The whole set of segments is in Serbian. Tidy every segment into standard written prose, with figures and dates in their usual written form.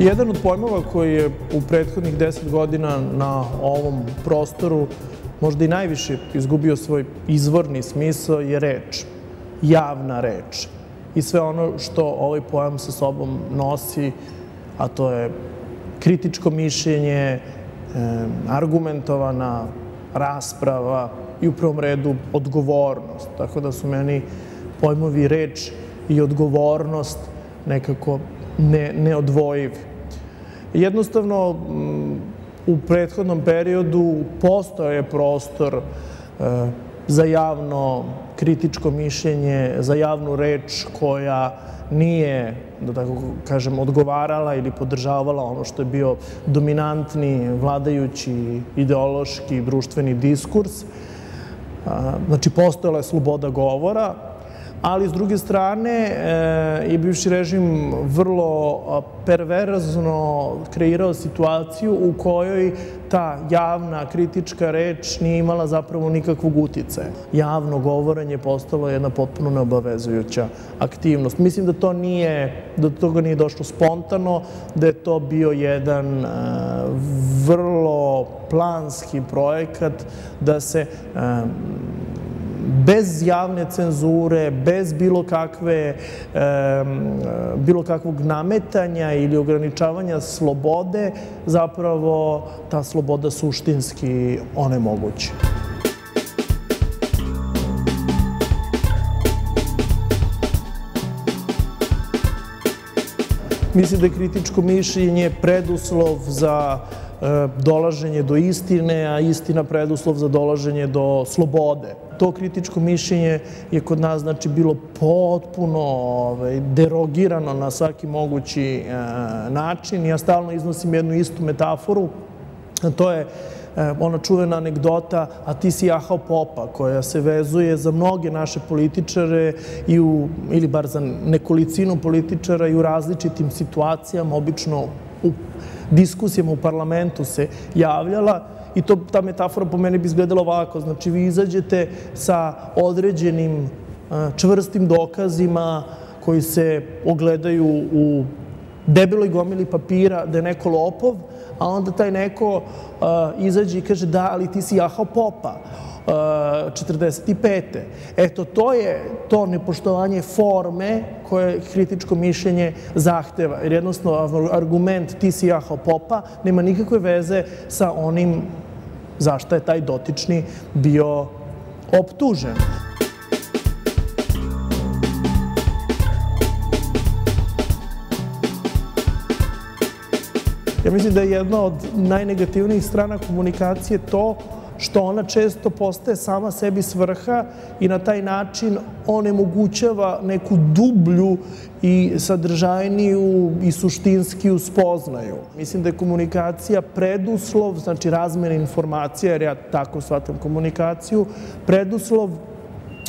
Jedan od pojmova koji je u prethodnih 10 godina na ovom prostoru možda i najviše izgubio svoj izvorni smisao je reč, javna reč. I sve ono što ovaj pojam sa sobom nosi, a to je kritičko mišljenje, argumentovana rasprava i u prvom redu odgovornost. Tako da su meni pojmovi reč i odgovornost nekako neodvojivi. Jednostavno, u prethodnom periodu postojao je prostor za javno kritičko mišljenje, za javnu reč koja nije, da tako kažem, odgovarala ili podržavala ono što je bio dominantni vladajući ideološki društveni diskurs. Znači, postojala je sloboda govora, ali s druge strane je bivši režim vrlo perverzno kreirao situaciju u kojoj ta javna kritička reč nije imala zapravo nikakvog uticaja. Javno govorenje postalo je jedna potpuno neobavezujuća aktivnost. Mislim da do toga nije došlo spontano, da je to bio jedan vrlo planski projekat da se bez javne cenzure, bez bilo kakvog nametanja ili ograničavanja slobode, zapravo ta sloboda suštinski onemogući. Mislim da je kritičko mišljenje preduslov za dolaženje do istine, a istina preduslov za dolaženje do slobode. To kritičko mišljenje je kod nas bilo potpuno derogirano na svaki mogući način. Ja stalno iznosim jednu istu metaforu, a to je ona čuvena anegdota "a ti si jahao popa", koja se vezuje za mnoge naše političare ili bar za nekolicinu političara i u različitim situacijama, obično u diskusijama u parlamentu se javljala. I ta metafora po meni bi izgledala ovako. Znači, vi izađete sa određenim čvrstim dokazima koji se ogledaju u debeloj gomili papira da je neko lopov, a onda taj neko izađe i kaže "da, ali ti si jahao popa 45. Eto, to je to nepoštovanje forme koje kritičko mišljenje zahteva. Jer jednostavno argument "ti si jahao popa" nema nikakve veze sa onim zašto je taj dotični bio optužen. Ja mislim da je jedna od najnegativnijih strana komunikacije to što ona često postaje sama sebi svrha i na taj način onemogućava neku dublju i sadržajniju i suštinskiju spoznaju. Mislim da je komunikacija preduslov, znači razmena informacija, jer ja tako shvatam komunikaciju, preduslov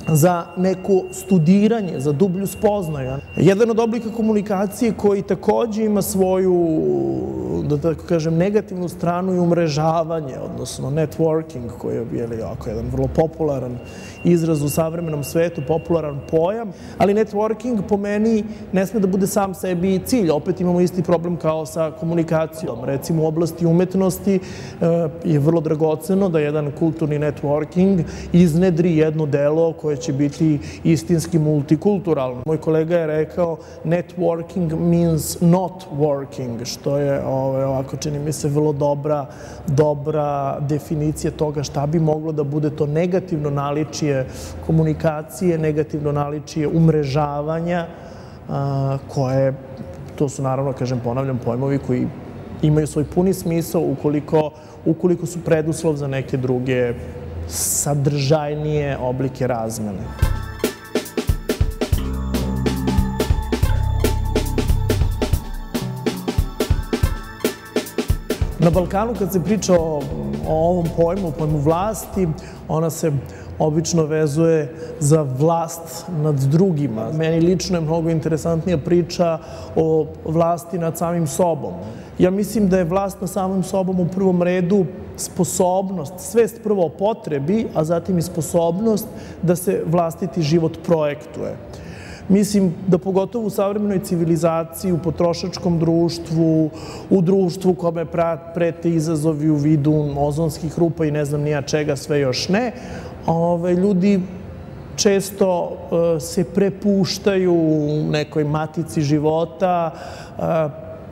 za neko studiranje, za dublju spoznaju. Jedan od oblika komunikacije koji takođe ima svoju, da tako kažem, negativnu stranu je umrežavanje, odnosno networking, koji je jedan vrlo popularan izraz u savremenom svetu, popularan pojam, ali networking po meni ne sme da bude sam sebi cilj. Opet imamo isti problem kao sa komunikacijom. Recimo, u oblasti umetnosti je vrlo dragoceno da jedan kulturni networking iznedri jedno delo koje će biti istinski multikulturalno. Moj kolega je rekao "networking means not working", što je ovako, čini mi se, vrlo dobra definicija toga šta bi moglo da bude to negativno naličje komunikacije, negativno naličje umrežavanja, koje, to su naravno, ponavljam, pojmovi koji imaju svoj puni smisao ukoliko su preduslov za neke druge sadržajnije oblike razmene. Na Balkanu, kad se priča o ovom pojmu vlasti, ona se obično vezuje za vlast nad drugima. Meni lično je mnogo interesantnija priča o vlasti nad samim sobom. Ja mislim da je vlast nad samim sobom u prvom redu sposobnost, svest prvo o potrebi, a zatim i sposobnost da se vlastiti život projektuje. Mislim da pogotovo u savremenoj civilizaciji, u potrošačkom društvu, u društvu kome prete izazovi u vidu ozonskih rupa i ne znam nija čega sve još ne, ljudi često se prepuštaju nekoj matici života,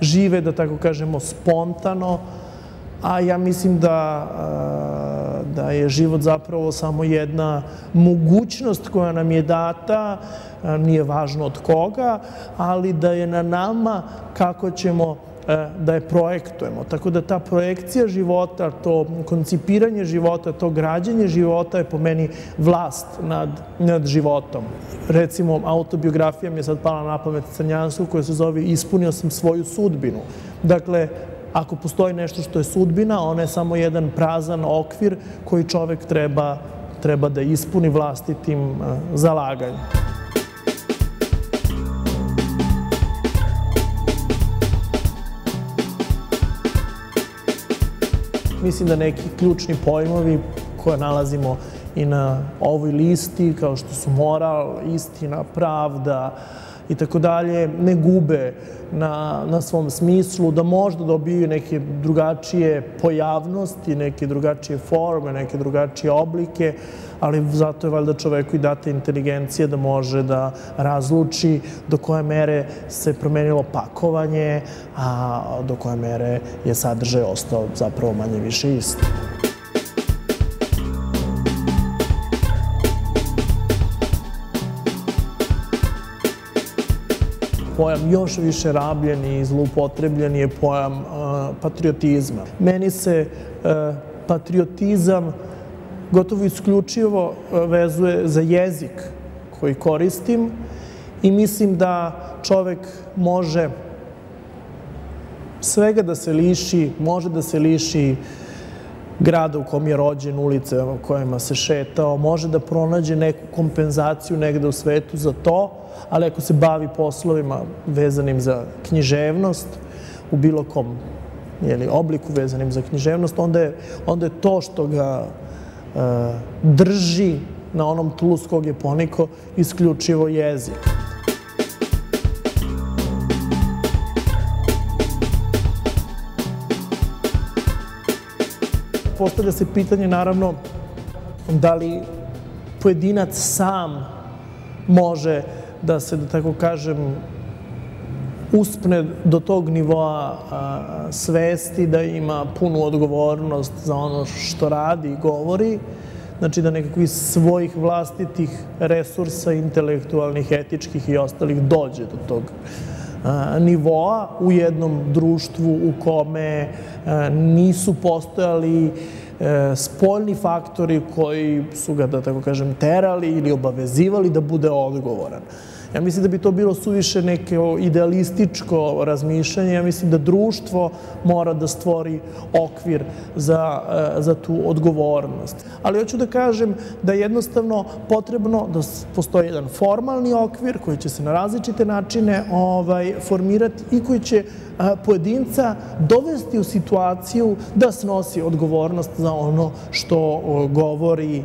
žive, da tako kažemo, spontano, a ja mislim da je život zapravo samo jedna mogućnost koja nam je data, nije važno od koga, ali da je na nama kako ćemo da je projektujemo. Tako da ta projekcija života, to koncipiranje života, to građenje života je po meni vlast nad životom. Recimo, autobiografija mi je sad pala na pamet crnjanstvu koja se zove Ispunio sam svoju sudbinu. Dakle, ako postoji nešto što je sudbina, ona je samo jedan prazan okvir koji čovek treba da ispuni vlastitim zalaganjem. Mislim da neki ključni pojmovi koje nalazimo i na ovoj listi, kao što su moral, istina, pravda i tako dalje, ne gube na svom smislu, da možda dobiju neke drugačije pojavnosti, neke drugačije forme, neke drugačije oblike, ali zato je valjda čoveku i data inteligencija da može da razluči do koje mere se promenilo pakovanje, a do koje mere je sadržaj ostao zapravo manje više isti. Pojam još više rabljen i zloupotrebljen je pojam patriotizma. Meni se patriotizam gotovo isključivo vezuje za jezik koji koristim i mislim da čovek može svega da se liši, može da se liši grada u kom je rođen, ulice u kojima se šetao, može da pronađe neku kompenzaciju negde u svetu za to, ali ako se bavi poslovima vezanim za književnost, u bilo kom obliku vezanim za književnost, onda je to što ga drži na onom tlu s kog je ponikao isključivo jezik. Postavlja se pitanje, naravno, da li pojedinac sam može da se, da tako kažem, uspne do tog nivoa svesti, da ima punu odgovornost za ono što radi i govori, znači da nekako iz svojih vlastitih resursa, intelektualnih, etičkih i ostalih dođe do tog nivoa u jednom društvu u kome nisu postojali spoljni faktori koji su ga, da tako kažem, terali ili obavezivali da bude odgovoran. Ja mislim da bi to bilo suviše neko idealističko razmišljanje. Ja mislim da društvo mora da stvori okvir za tu odgovornost. Ali hoću da kažem da je jednostavno potrebno da postoji jedan formalni okvir koji će se na različite načine formirati i koji će pojedinca dovesti u situaciju da snosi odgovornost za ono što govori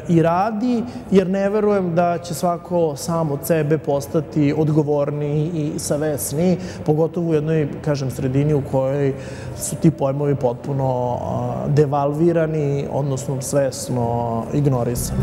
i radi, jer ne verujem da će svako sam od sebe postati odgovorniji i savesniji, pogotovo u jednoj, kažem, sredini u kojoj su ti pojmovi potpuno devalvirani, odnosno svesno ignorisani.